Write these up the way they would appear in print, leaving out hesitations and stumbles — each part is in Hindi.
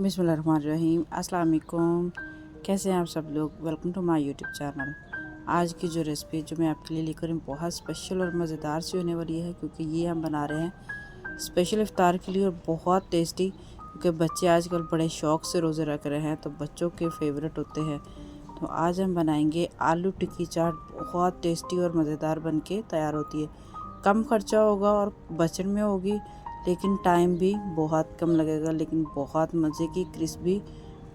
बिस्मिल्लाहिर्रहमानिर्रहीम। अस्सलाम वालेकुम। कैसे हैं आप सब लोग? Welcome to my YouTube channel. आज की जो रेसिपी जो मैं आपके लिए लेकर बहुत स्पेशल और मज़ेदार सी होने वाली है, क्योंकि ये हम बना रहे हैं स्पेशल इफ्तार के लिए और बहुत टेस्टी। क्योंकि बच्चे आजकल बड़े शौक़ से रोज़े रख रहे हैं, तो बच्चों के फेवरेट होते हैं। तो आज हम बनाएंगे आलू टिक्की चाट। बहुत टेस्टी और मज़ेदार बन के तैयार होती है। कम खर्चा होगा और बजट में होगी, लेकिन टाइम भी बहुत कम लगेगा, लेकिन बहुत मज़े की क्रिस्पी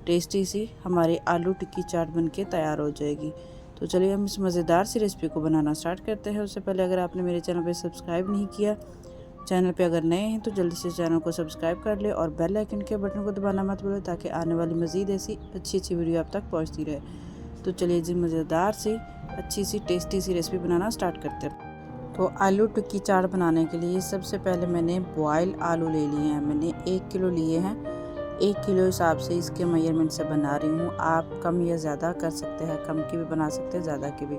टेस्टी सी हमारी आलू टिक्की चाट बनके तैयार हो जाएगी। तो चलिए हम इस मज़ेदार सी रेसिपी को बनाना स्टार्ट करते हैं। उससे पहले अगर आपने मेरे चैनल पे सब्सक्राइब नहीं किया, चैनल पे अगर नए हैं तो जल्दी से चैनल को सब्सक्राइब कर ले और बेल आइकन के बटन को दबाना मत भूलो, ताकि आने वाली मज़ीद ऐसी अच्छी वीडियो आप तक पहुँचती रहे। तो चलिए जी मज़ेदार सी अच्छी सी टेस्टी सी रेसिपी बनाना स्टार्ट करते हैं। तो आलू टिक्की चाट बनाने के लिए सबसे पहले मैंने बॉयल आलू ले लिए हैं। मैंने 1 किलो लिए हैं। 1 किलो हिसाब से इसके मेजरमेंट से बना रही हूँ। आप कम या ज़्यादा कर सकते हैं, कम की भी बना सकते हैं, ज़्यादा की भी।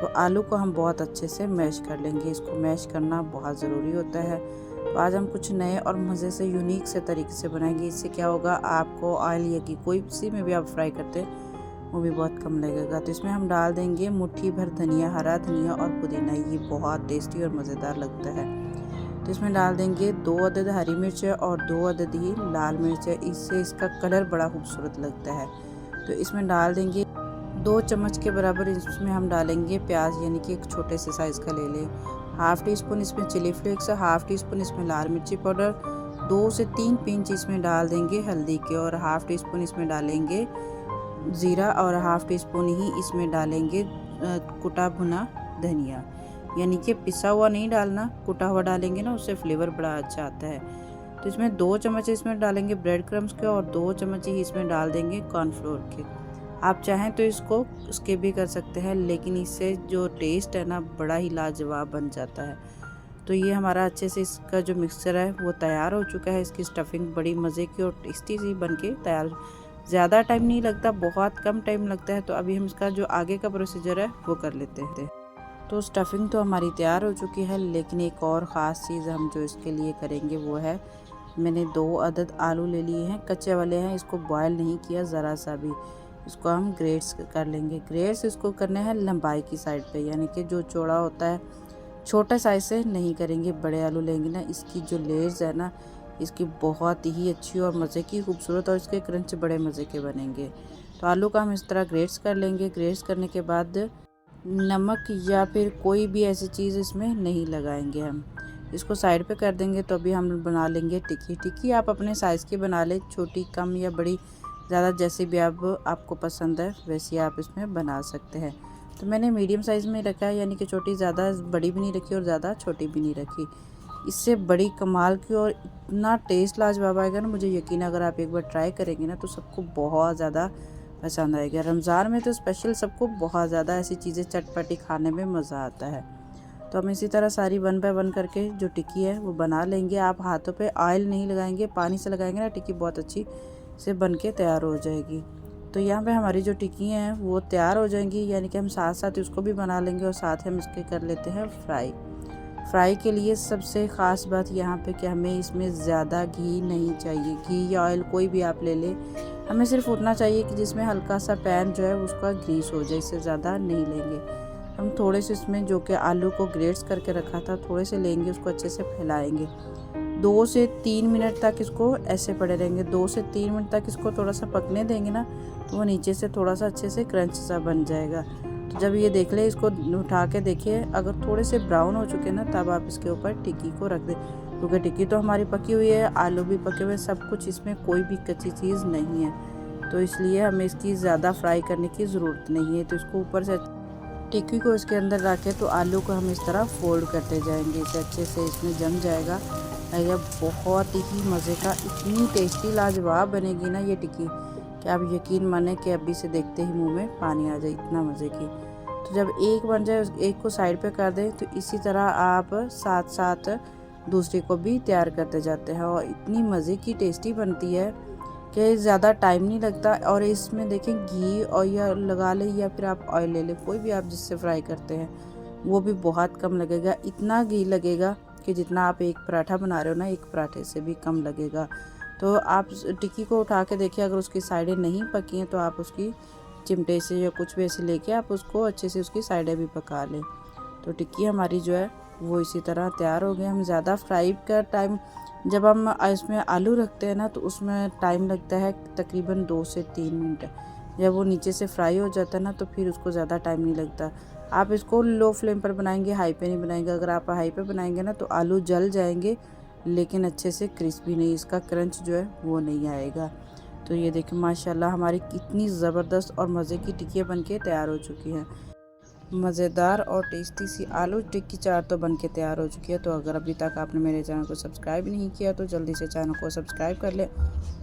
तो आलू को हम बहुत अच्छे से मैश कर लेंगे। इसको मैश करना बहुत ज़रूरी होता है। तो आज हम कुछ नए और मज़े से यूनिक से तरीके से बनाएंगे। इससे क्या होगा, आपको ऑयल या कि कोई सी में भी आप फ्राई करते हैं वो भी बहुत कम लगेगा। तो इसमें हम डाल देंगे मुट्ठी भर धनिया, हरा धनिया और पुदीना। ये बहुत टेस्टी और मज़ेदार लगता है। तो इसमें डाल देंगे 2 अदद हरी मिर्च और 2 अदद ही लाल मिर्च। इससे इसका कलर बड़ा खूबसूरत लगता है। तो इसमें डाल देंगे 2 चम्मच के बराबर इसमें हम डालेंगे प्याज, यानी कि एक छोटे से साइज़ का ले लें। हाफ़ टी स्पून इसमें chilli flakes, half teaspoon इसमें लाल मिर्ची पाउडर, 2 से 3 पिंच इसमें डाल देंगे हल्दी के, और हाफ़ टी स्पून इसमें डालेंगे ज़ीरा, और हाफ़ टी स्पून ही इसमें डालेंगे कुटा भुना धनिया। यानी कि पिसा हुआ नहीं डालना, कुटा हुआ डालेंगे ना, उससे फ्लेवर बड़ा अच्छा आता है। तो इसमें 2 चम्मच इसमें डालेंगे ब्रेड क्रम्स के, और 2 चम्मच ही इसमें डाल देंगे कॉर्नफ्लोर के। आप चाहें तो इसको स्किप भी कर सकते हैं, लेकिन इससे जो टेस्ट है ना, बड़ा ही लाजवाब बन जाता है। तो ये हमारा अच्छे से इसका जो मिक्सचर है वो तैयार हो चुका है। इसकी स्टफिंग बड़ी मज़े की और टेस्टी सी बन के तैयार। ज़्यादा टाइम नहीं लगता, बहुत कम टाइम लगता है। तो अभी हम इसका जो आगे का प्रोसीजर है वो कर लेते हैं। तो स्टफिंग तो हमारी तैयार हो चुकी है, लेकिन एक और ख़ास चीज़ हम जो इसके लिए करेंगे वो है, मैंने 2 अदद आलू ले लिए हैं, कच्चे वाले हैं। इसको बॉयल नहीं किया ज़रा सा भी। इसको हम ग्रेट्स कर लेंगे। ग्रेट्स इसको करने हैं लंबाई की साइड पे, यानी कि जो चौड़ा होता है, छोटे साइज़ से नहीं करेंगे। बड़े आलू लेंगे ना, इसकी जो लेयर्स है ना, इसकी बहुत ही अच्छी और मज़े की खूबसूरत, और इसके क्रंच बड़े मज़े के बनेंगे। तो आलू का हम इस तरह ग्रेट्स कर लेंगे। ग्रेट्स करने के बाद नमक या फिर कोई भी ऐसी चीज़ इसमें नहीं लगाएंगे हम। इसको साइड पे कर देंगे। तो अभी हम बना लेंगे टिक्की। टिक्की आप अपने साइज़ की बना लें, छोटी, कम या बड़ी, ज़्यादा, जैसे भी आपको पसंद है वैसे आप इसमें बना सकते हैं। तो मैंने मीडियम साइज़ में रखा है, यानी कि छोटी, ज़्यादा बड़ी भी नहीं रखी और ज़्यादा छोटी भी नहीं रखी। इससे बड़ी कमाल की और इतना टेस्ट लाजवाब आएगा ना, मुझे यकीन है अगर आप एक बार ट्राई करेंगे ना तो सबको बहुत ज़्यादा पसंद आएगा। रमज़ान में तो स्पेशल सबको बहुत ज़्यादा ऐसी चीज़ें चटपटी खाने में मज़ा आता है। तो हम इसी तरह सारी 1 बाय 1 करके जो टिक्की है वो बना लेंगे। आप हाथों पे ऑयल नहीं लगाएंगे, पानी से लगाएंगे ना, टिक्की बहुत अच्छी से बन के तैयार हो जाएगी। तो यहाँ पे हमारी जो टिक्की हैं वो तैयार हो जाएंगी, यानी कि हम साथ साथ इसको भी बना लेंगे और साथ हम इसके कर लेते हैं फ्राई। फ्राई के लिए सबसे ख़ास बात यहाँ पे कि हमें इसमें ज़्यादा घी नहीं चाहिए। घी या ऑयल कोई भी आप ले लें, हमें सिर्फ उतना चाहिए कि जिसमें हल्का सा पैन जो है उसका ग्रीस हो जाए। इससे ज़्यादा नहीं लेंगे। हम थोड़े से इसमें जो कि आलू को ग्रेट्स करके रखा था, थोड़े से लेंगे, उसको अच्छे से फैलाएंगे। 2 से 3 मिनट तक इसको ऐसे पड़े रहेंगे। 2 से 3 मिनट तक इसको थोड़ा सा पकने देंगे ना, तो वो नीचे से थोड़ा सा अच्छे से क्रंच सा बन जाएगा। तो जब ये देख ले, इसको उठा के देखिए, अगर थोड़े से ब्राउन हो चुके ना, तब आप इसके ऊपर टिक्की को रख दें। क्योंकि टिक्की तो हमारी पकी हुई है, आलू भी पके हुए, सब कुछ, इसमें कोई भी कच्ची चीज़ नहीं है। तो इसलिए हमें इसकी ज़्यादा फ्राई करने की ज़रूरत नहीं है। तो इसको ऊपर से टिक्की को इसके अंदर रखें, तो आलू को हम इस तरह फोल्ड करते जाएंगे। इसे अच्छे से इसमें जम जाएगा। यह बहुत ही मज़े का, इतनी टेस्टी लाजवाब बनेगी ना ये टिक्की कि आप यकीन माने कि अभी से देखते ही मुंह में पानी आ जाए, इतना मज़े की। तो जब एक बन जाए, एक को साइड पे कर दें। तो इसी तरह आप साथ साथ दूसरे को भी तैयार करते जाते हैं, और इतनी मज़े की टेस्टी बनती है कि ज़्यादा टाइम नहीं लगता। और इसमें देखें, घी और या लगा ले या फिर आप ऑयल ले लें, कोई भी आप जिससे फ्राई करते हैं, वो भी बहुत कम लगेगा। इतना घी लगेगा कि जितना आप एक पराठा बना रहे हो ना, एक पराठे से भी कम लगेगा। तो आप टिक्की को उठा के देखिए, अगर उसकी साइडें नहीं पकी हैं तो आप उसकी चिमटे से या कुछ भी ऐसे लेके आप उसको अच्छे से उसकी साइडें भी पका लें। तो टिक्की हमारी जो है वो इसी तरह तैयार हो गई। हम ज़्यादा फ्राई का टाइम, जब हम इसमें आलू रखते हैं ना तो उसमें टाइम लगता है तकरीबन 2 से 3 मिनट। जब वो नीचे से फ्राई हो जाता है ना तो फिर उसको ज़्यादा टाइम नहीं लगता। आप इसको लो फ्लेम पर बनाएंगे, हाई पे नहीं बनाएंगे। अगर आप हाई पे बनाएंगे ना तो आलू जल जाएंगे, लेकिन अच्छे से क्रिस्पी नहीं, इसका क्रंच जो है वो नहीं आएगा। तो ये देखिए माशाल्लाह हमारी कितनी ज़बरदस्त और मज़े की टिक्कियाँ बनके तैयार हो चुकी हैं। मज़ेदार और टेस्टी सी आलू टिक्की चाट तो बनके तैयार हो चुकी है। तो अगर अभी तक आपने मेरे चैनल को सब्सक्राइब नहीं किया तो जल्दी से चैनल को सब्सक्राइब कर लें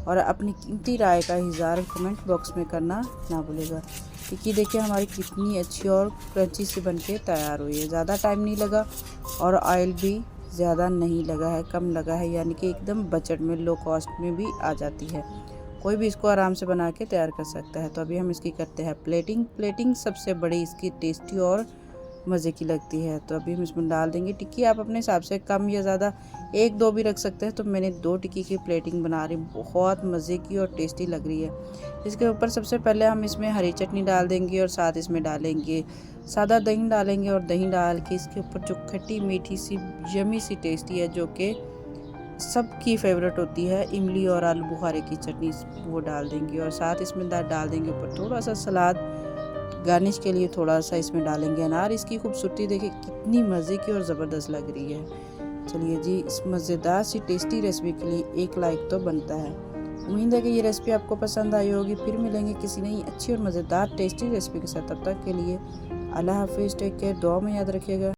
और अपनी कीमती राय का इज़हार कमेंट बॉक्स में करना ना भूलिएगा। टिक्की देखिए हमारी कितनी अच्छी और क्रंची सी बनके तैयार हुई है। ज़्यादा टाइम नहीं लगा और ऑयल भी ज़्यादा नहीं लगा है, कम लगा है, यानी कि एकदम बजट में, लो कॉस्ट में भी आ जाती है। कोई भी इसको आराम से बना के तैयार कर सकता है। तो अभी हम इसकी करते हैं प्लेटिंग सबसे बड़ी इसकी टेस्टी और मज़े की लगती है। तो अभी हम इसमें डाल देंगे टिक्की। आप अपने हिसाब से कम या ज़्यादा 1-2 भी रख सकते हैं। तो मैंने 2 टिक्की की प्लेटिंग बना रही, बहुत मज़े की और टेस्टी लग रही है। इसके ऊपर सबसे पहले हम इसमें हरी चटनी डाल देंगे और साथ इसमें डालेंगे सादा दही डालेंगे और दही डाल के इसके ऊपर जो खट्टी मीठी सी यमी सी टेस्टी है, जो कि सबकी फेवरेट होती है, इमली और आलू बुखारे की चटनी, वो डाल देंगे और साथ इसमें डाल देंगे ऊपर थोड़ा सा सलाद गार्निश के लिए, थोड़ा सा इसमें डालेंगे अनार। इसकी खूबसूरती देखिए कितनी मज़े की और ज़बरदस्त लग रही है। चलिए जी, इस मज़ेदार सी टेस्टी रेसिपी के लिए एक लाइक तो बनता है। उम्मीद है कि ये रेसिपी आपको पसंद आई होगी। फिर मिलेंगे किसी नई अच्छी और मज़ेदार टेस्टी रेसिपी के साथ। तब तक के लिए अल्लाह हाफिज़, टेक केयर, दुआ में याद रखिएगा।